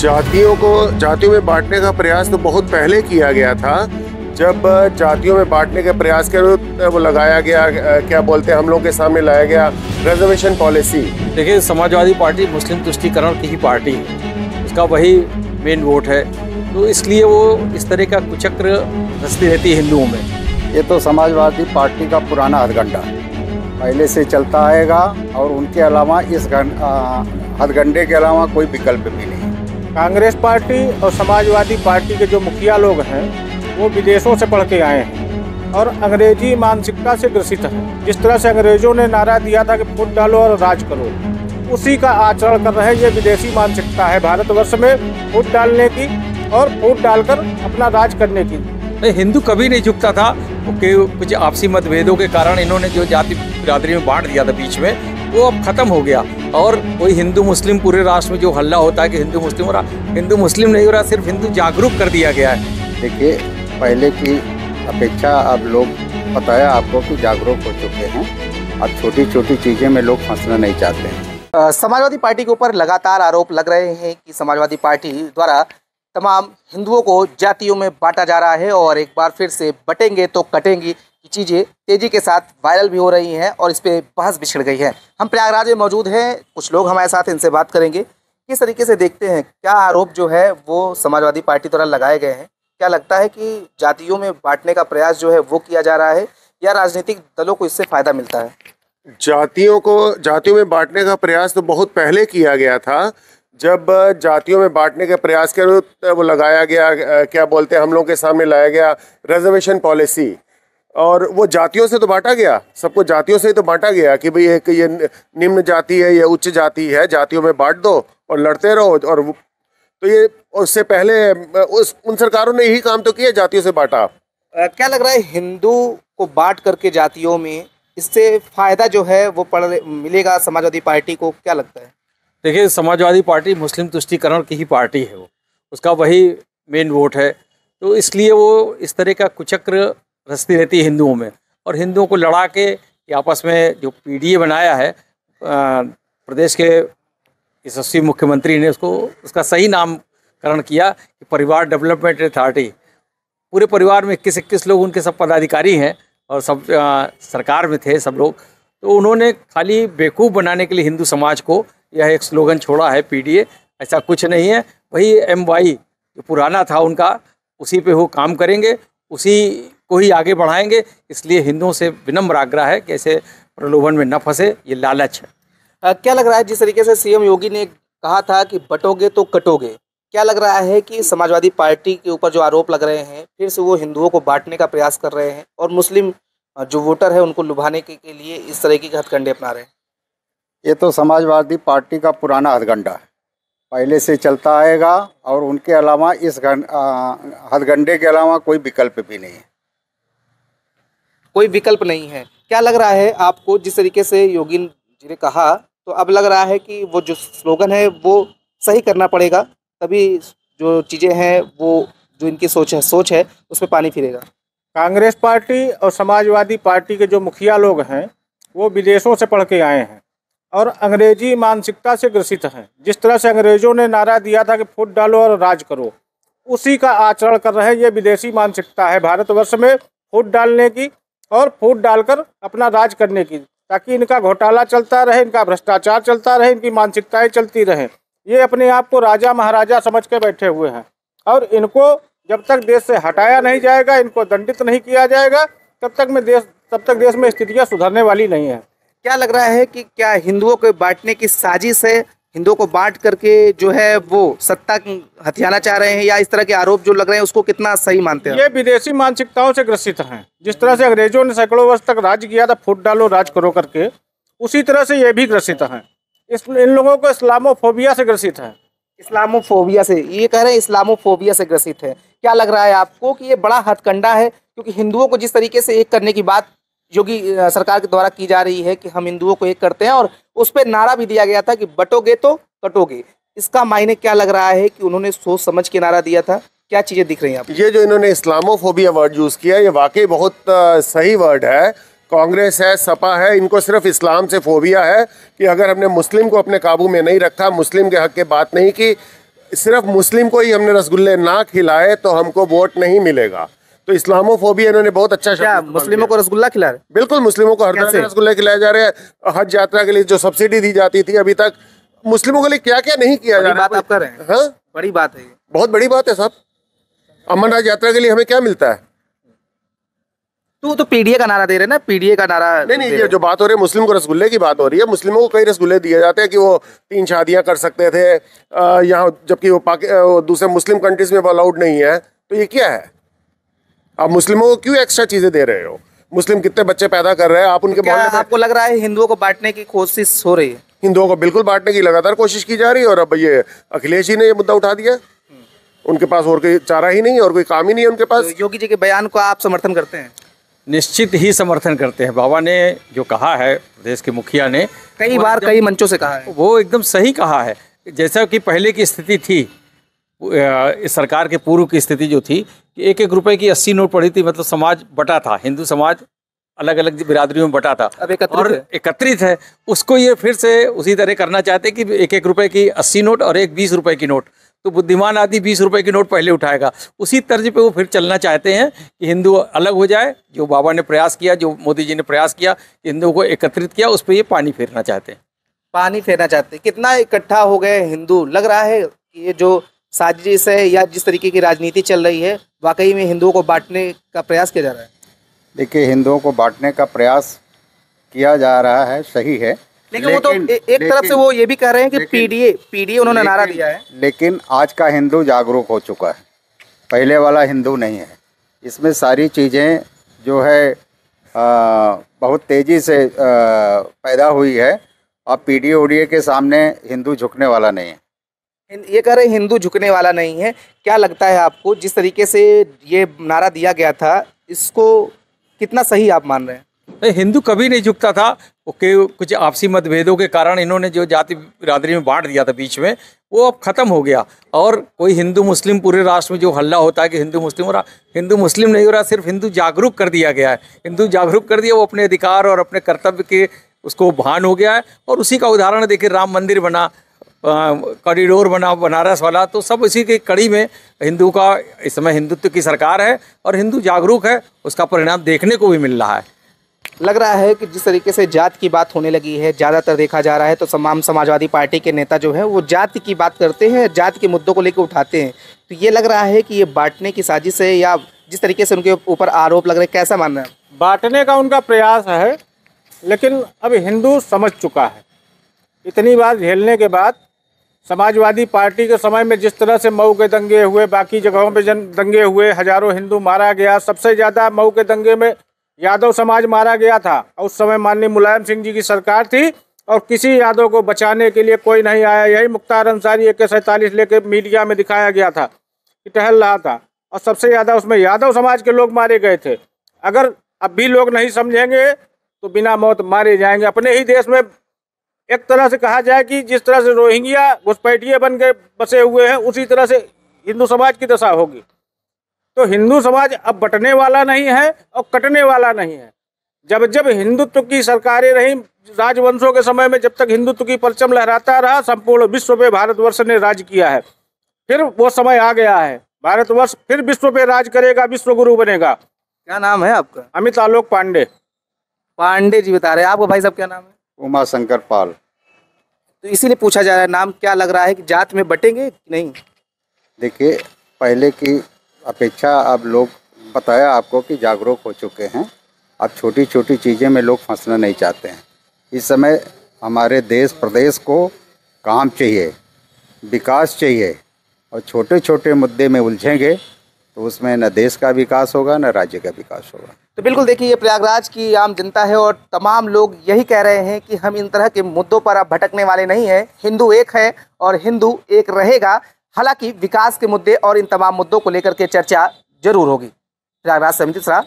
जातियों में बांटने का प्रयास तो बहुत पहले किया गया था। जब जातियों में बांटने के प्रयास के वो लगाया गया, क्या बोलते हैं, हम लोगों के सामने लाया गया रिजर्वेशन पॉलिसी। देखिए, समाजवादी पार्टी मुस्लिम तुष्टीकरण की ही पार्टी है, उसका वही मेन वोट है, तो इसलिए वो इस तरह का कुचक्र रचती रहती है हिंदुओं में। ये तो समाजवादी पार्टी का पुराना हथगंडा पहले से चलता आएगा और उनके अलावा इस हथगंडे के अलावा कोई विकल्प भी नहीं। कांग्रेस पार्टी और समाजवादी पार्टी के जो मुखिया लोग हैं वो विदेशों से पढ़ के आए हैं और अंग्रेजी मानसिकता से ग्रसित हैं। जिस तरह से अंग्रेजों ने नारा दिया था कि फूट डालो और राज करो, उसी का आचरण कर रहे हैं। ये विदेशी मानसिकता है भारतवर्ष में फूट डालने की और फूट डालकर अपना राज करने की। हिंदू कभी नहीं झुकता था, कुछ आपसी मतभेदों के कारण इन्होंने जो जाति बिरादरी में बांट दिया था बीच में, वो अब खत्म हो गया। और कोई हिंदू मुस्लिम पूरे राष्ट्र में जो हल्ला होता है कि हिंदू मुस्लिम हो रहा, हिंदू मुस्लिम नहीं हो रहा, सिर्फ हिंदू जागरूक कर दिया गया है। देखिए, पहले की अपेक्षा अब लोग, पता है आपको, कि जागरूक हो चुके हैं। अब छोटी छोटी चीज़ें में लोग फंसना नहीं चाहते हैं। समाजवादी पार्टी के ऊपर लगातार आरोप लग रहे हैं कि समाजवादी पार्टी द्वारा तमाम हिंदुओं को जातियों में बांटा जा रहा है और एक बार फिर से बटेंगे तो कटेंगी की चीज़ें तेज़ी के साथ वायरल भी हो रही हैं और इस पर बहस भी छिड़ गई है। हम प्रयागराज में मौजूद हैं, कुछ लोग हमारे साथ, इनसे बात करेंगे। किस तरीके से देखते हैं, क्या आरोप जो है वो समाजवादी पार्टी द्वारा लगाए गए हैं? क्या लगता है कि जातियों में बांटने का प्रयास जो है वो किया जा रहा है या राजनीतिक दलों को इससे फ़ायदा मिलता है? जातियों में बांटने का प्रयास तो बहुत पहले किया गया था। जब जातियों में बांटने के प्रयास के वो लगाया गया, क्या बोलते हैं, हम लोगों के सामने लाया गया रिजर्वेशन पॉलिसी, और वो जातियों से तो बांटा गया, सबको जातियों से ही तो बांटा गया कि भाई एक ये निम्न जाति है, ये उच्च जाति है, जातियों में बांट दो और लड़ते रहो। और तो ये उससे पहले उन सरकारों ने यही काम तो किया, जातियों से बांटा। क्या लग रहा है, हिंदू को बांट करके जातियों में, इससे फायदा जो है वो मिलेगा समाजवादी पार्टी को? क्या लगता है? देखिए, समाजवादी पार्टी मुस्लिम तुष्टीकरण की ही पार्टी है, वो उसका वही मेन वोट है, तो इसलिए वो इस तरह का कुचक्र रचती रहती है हिंदुओं में। और हिंदुओं को लड़ा के आपस में जो पीडीए बनाया है प्रदेश के यशस्वी मुख्यमंत्री ने, उसका सही नामकरण किया कि परिवार डेवलपमेंट अथॉरिटी। पूरे परिवार में 21 लोग, उनके सब पदाधिकारी हैं और सब सरकार में थे सब लोग। तो उन्होंने खाली बेवकूफ़ बनाने के लिए हिंदू समाज को यह एक स्लोगन छोड़ा है पीडीए। ऐसा कुछ नहीं है, वही MY जो पुराना था उनका, उसी पे वो काम करेंगे, उसी को ही आगे बढ़ाएंगे। इसलिए हिंदुओं से विनम्र आग्रह है कि ऐसे प्रलोभन में न फंसे, ये लालच है। क्या लग रहा है, जिस तरीके से CM योगी ने कहा था कि बटोगे तो कटोगे, क्या लग रहा है कि समाजवादी पार्टी के ऊपर जो आरोप लग रहे हैं, फिर से वो हिंदुओं को बांटने का प्रयास कर रहे हैं और मुस्लिम जो वोटर है उनको लुभाने के लिए इस तरह के हथकंडे अपना रहे हैं? ये तो समाजवादी पार्टी का पुराना हथगंडा पहले से चलता आएगा और उनके अलावा इस हथगंडे के अलावा कोई विकल्प भी नहीं है। कोई विकल्प नहीं है। क्या लग रहा है आपको, जिस तरीके से योगी जी ने कहा, तो अब लग रहा है कि वो जो स्लोगन है वो सही करना पड़ेगा, तभी जो चीज़ें हैं वो जो इनकी सोच है उस पर पानी फिरेगा? कांग्रेस पार्टी और समाजवादी पार्टी के जो मुखिया लोग हैं वो विदेशों से पढ़ के आए हैं और अंग्रेजी मानसिकता से ग्रसित हैं। जिस तरह से अंग्रेजों ने नारा दिया था कि फूट डालो और राज करो, उसी का आचरण कर रहे हैं। ये विदेशी मानसिकता है भारतवर्ष में फूट डालने की और फूट डालकर अपना राज करने की, ताकि इनका घोटाला चलता रहे, इनका भ्रष्टाचार चलता रहे, इनकी मानसिकताएं चलती रहें। ये अपने आप को राजा महाराजा समझ के बैठे हुए हैं और इनको जब तक देश से हटाया नहीं जाएगा, इनको दंडित नहीं किया जाएगा, तब तक देश में स्थितियाँ सुधरने वाली नहीं है। क्या लग रहा है कि क्या हिंदुओं को बांटने की साजिश है? हिंदुओं को बांट करके जो है वो सत्ता हथियाना चाह रहे हैं, या इस तरह के आरोप जो लग रहे हैं उसको कितना सही मानते हैं? ये विदेशी मानसिकताओं से ग्रसित हैं। जिस तरह से अंग्रेजों ने सैकड़ों वर्ष तक राज किया था फूट डालो राज करो करके, उसी तरह से ये भी ग्रसित हैं। इन लोगों को इस्लामोफोबिया से ग्रसित है। इस्लामोफोबिया से, ये कह रहे हैं इस्लामोफोबिया से ग्रसित है। क्या लग रहा है आपको कि ये बड़ा हथकंडा है? क्योंकि हिंदुओं को जिस तरीके से एक करने की बात योगी सरकार के द्वारा की जा रही है कि हम हिंदुओं को एक करते हैं, और उस पर नारा भी दिया गया था कि बटोगे तो कटोगे, इसका मायने क्या लग रहा है कि उन्होंने सोच समझ के नारा दिया था? क्या चीज़ें दिख रही हैं आपको? ये जो इन्होंने इस्लामोफोबिया वर्ड यूज़ किया, ये वाकई बहुत सही वर्ड है। कांग्रेस है, सपा है, इनको सिर्फ इस्लाम से फोबिया है कि अगर हमने मुस्लिम को अपने काबू में नहीं रखा, मुस्लिम के हक की बात नहीं की, सिर्फ मुस्लिम को ही हमने रसगुल्ले ना खिलाए तो हमको वोट नहीं मिलेगा। तो इस्लामोफोबिया इन्होंने बहुत अच्छा क्या शब्द मुस्लिमों को रसगुल्ला खिला रहे? बिल्कुल, मुस्लिमों को हर तरह के कैसे? रसगुल्ले खिलाए जा रहे हैं। हज यात्रा के लिए जो सब्सिडी दी जाती थी अभी तक, मुस्लिमों के लिए क्या क्या नहीं किया जा बड़ी रहा है। बात आप कर रहे हैं। हाँ, बड़ी बात है ये। बहुत बड़ी बात है साहब। अमरनाथ यात्रा के लिए हमें क्या मिलता है? तो पीडीए का नारा दे रहे हैं ना, पीडीए का नारा नहीं, दे ये जो बात हो रही है मुस्लिम को रसगुल्ले की बात हो रही है। मुस्लिमों को कई रसगुल्ले दिए जाते हैं कि वो 3 शादियां कर सकते थे यहाँ, जबकि वो दूसरे मुस्लिम कंट्रीज में वो अलाउड नहीं है। तो ये क्या है? आप मुस्लिमों को क्यों एक्स्ट्रा चीजें दे रहे हो? मुस्लिम कितने बच्चे पैदा कर रहे हैं, आप उनके क्या मोहल्ले में आपको लग रहा है हिंदुओं को बांटने की कोशिश हो रही है? हिंदुओं को बिल्कुल बांटने की लगातार कोशिश की जा रही है। और अब ये अखिलेश जी ने ये मुद्दा उठा दिया। उनके पास और कोई चारा ही नहीं और कोई काम ही नहीं है उनके पास। तो योगी जी के बयान को आप समर्थन करते हैं? निश्चित ही समर्थन करते हैं। बाबा ने जो कहा है, प्रदेश के मुखिया ने कई बार कई मंचों से कहा है, वो एकदम सही कहा है। जैसा कि पहले की स्थिति थी, इस सरकार के पूर्व की स्थिति जो थी कि 1-1 रुपए की 80 नोट पड़ी थी, मतलब समाज बटा था, हिंदू समाज अलग अलग बिरादरियों में बटा था। अब एकत्रित और है। एकत्रित है। उसको ये फिर से उसी तरह करना चाहते हैं कि 1-1 रुपए की 80 नोट और एक 20 रुपए की नोट। तो बुद्धिमान आदमी 20 रुपए की नोट पहले उठाएगा। उसी तर्ज पे वो फिर चलना चाहते हैं कि हिंदू अलग हो जाए। जो बाबा ने प्रयास किया, जो मोदी जी ने प्रयास किया, हिंदुओं को एकत्रित किया, उस पर ये पानी फेरना चाहते हैं। पानी फेरना चाहते हैं। कितना इकट्ठा हो गए हिंदू? लग रहा है कि ये जो साजिश है या जिस तरीके की राजनीति चल रही है, वाकई में हिंदुओं को बांटने का प्रयास किया जा रहा है। देखिए, हिंदुओं को बांटने का प्रयास किया जा रहा है, सही है। लेकिन वो तो एक तरफ से वो ये भी कह रहे हैं कि पीडीए उन्होंने नारा दिया है। लेकिन आज का हिंदू जागरूक हो चुका है, पहले वाला हिंदू नहीं है। इसमें सारी चीज़ें जो है बहुत तेज़ी से पैदा हुई है। अब पीडीए के सामने हिंदू झुकने वाला नहीं है। ये कह रहे हैं हिंदू झुकने वाला नहीं है। क्या लगता है आपको, जिस तरीके से ये नारा दिया गया था, इसको कितना सही आप मान रहे हैं? नहीं, हिंदू कभी नहीं झुकता था। ओके, कुछ आपसी मतभेदों के कारण इन्होंने जो जाति बिरादरी में बांट दिया था बीच में, वो अब खत्म हो गया। और कोई हिंदू मुस्लिम, पूरे राष्ट्र में जो हल्ला होता है कि हिंदू मुस्लिम हो रहा, हिंदू मुस्लिम नहीं हो रहा, सिर्फ हिंदू जागरूक कर दिया गया है। हिंदू जागरूक कर दिया, वो अपने अधिकार और अपने कर्तव्य के उसको भान हो गया है। और उसी का उदाहरण देखिए, राम मंदिर बना, कॉरिडोर बना बनारस वाला, तो सब इसी की कड़ी में हिंदू का इस समय हिंदुत्व की सरकार है और हिंदू जागरूक है। उसका परिणाम देखने को भी मिल रहा है। लग रहा है कि जिस तरीके से जात की बात होने लगी है, ज़्यादातर देखा जा रहा है, तो तमाम समाजवादी पार्टी के नेता जो हैं वो जात की बात करते हैं, जात के मुद्दों को लेकर उठाते हैं। तो ये लग रहा है कि ये बांटने की साजिश है, या जिस तरीके से उनके ऊपर आरोप लग रहे हैं, कैसा मान रहे हैं? बांटने का उनका प्रयास है, लेकिन अब हिंदू समझ चुका है। इतनी बार झेलने के बाद समाजवादी पार्टी के समय में जिस तरह से मऊ के दंगे हुए, बाकी जगहों पे दंगे हुए, हजारों हिंदू मारा गया। सबसे ज़्यादा मऊ के दंगे में यादव समाज मारा गया था। और उस समय माननीय मुलायम सिंह जी की सरकार थी और किसी यादव को बचाने के लिए कोई नहीं आया। यही मुख्तार अंसारी AK-47 लेके मीडिया में दिखाया गया था कि टहल रहा था, और सबसे ज़्यादा उसमें यादव समाज के लोग मारे गए थे। अगर अब भी लोग नहीं समझेंगे तो बिना मौत मारे जाएंगे। अपने ही देश में एक तरह से कहा जाए कि जिस तरह से रोहिंग्या घुसपैठिए बन के बसे हुए हैं, उसी तरह से हिंदू समाज की दशा होगी। तो हिंदू समाज अब बंटने वाला नहीं है और कटने वाला नहीं है। जब जब हिंदुत्व की सरकारें रहीं, राजवंशों के समय में जब तक हिंदुत्व की परचम लहराता रहा, संपूर्ण विश्व पे भारतवर्ष ने राज किया है। फिर वो समय आ गया है, भारतवर्ष फिर विश्व पे राज करेगा, विश्व गुरु बनेगा। क्या नाम है आपका? अमित आलोक पांडे। पांडे जी बता रहे हैं। आपका भाई साहब क्या नाम है? उमा शंकर पाल। तो इसीलिए पूछा जा रहा है नाम। क्या लग रहा है कि जात में बटेंगे कि नहीं? देखिए, पहले की अपेक्षा अब लोग, बताया आपको कि जागरूक हो चुके हैं। अब छोटी छोटी चीज़ें में लोग फंसना नहीं चाहते हैं। इस समय हमारे देश प्रदेश को काम चाहिए, विकास चाहिए, और छोटे छोटे मुद्दे में उलझेंगे तो उसमें न देश का विकास होगा न राज्य का विकास होगा। तो बिल्कुल देखिए, ये प्रयागराज की आम जनता है और तमाम लोग यही कह रहे हैं कि हम इन तरह के मुद्दों पर अब भटकने वाले नहीं हैं। हिंदू एक है और हिंदू एक रहेगा। हालांकि विकास के मुद्दे और इन तमाम मुद्दों को लेकर के चर्चा जरूर होगी। प्रयागराज से अमित मिश्रा।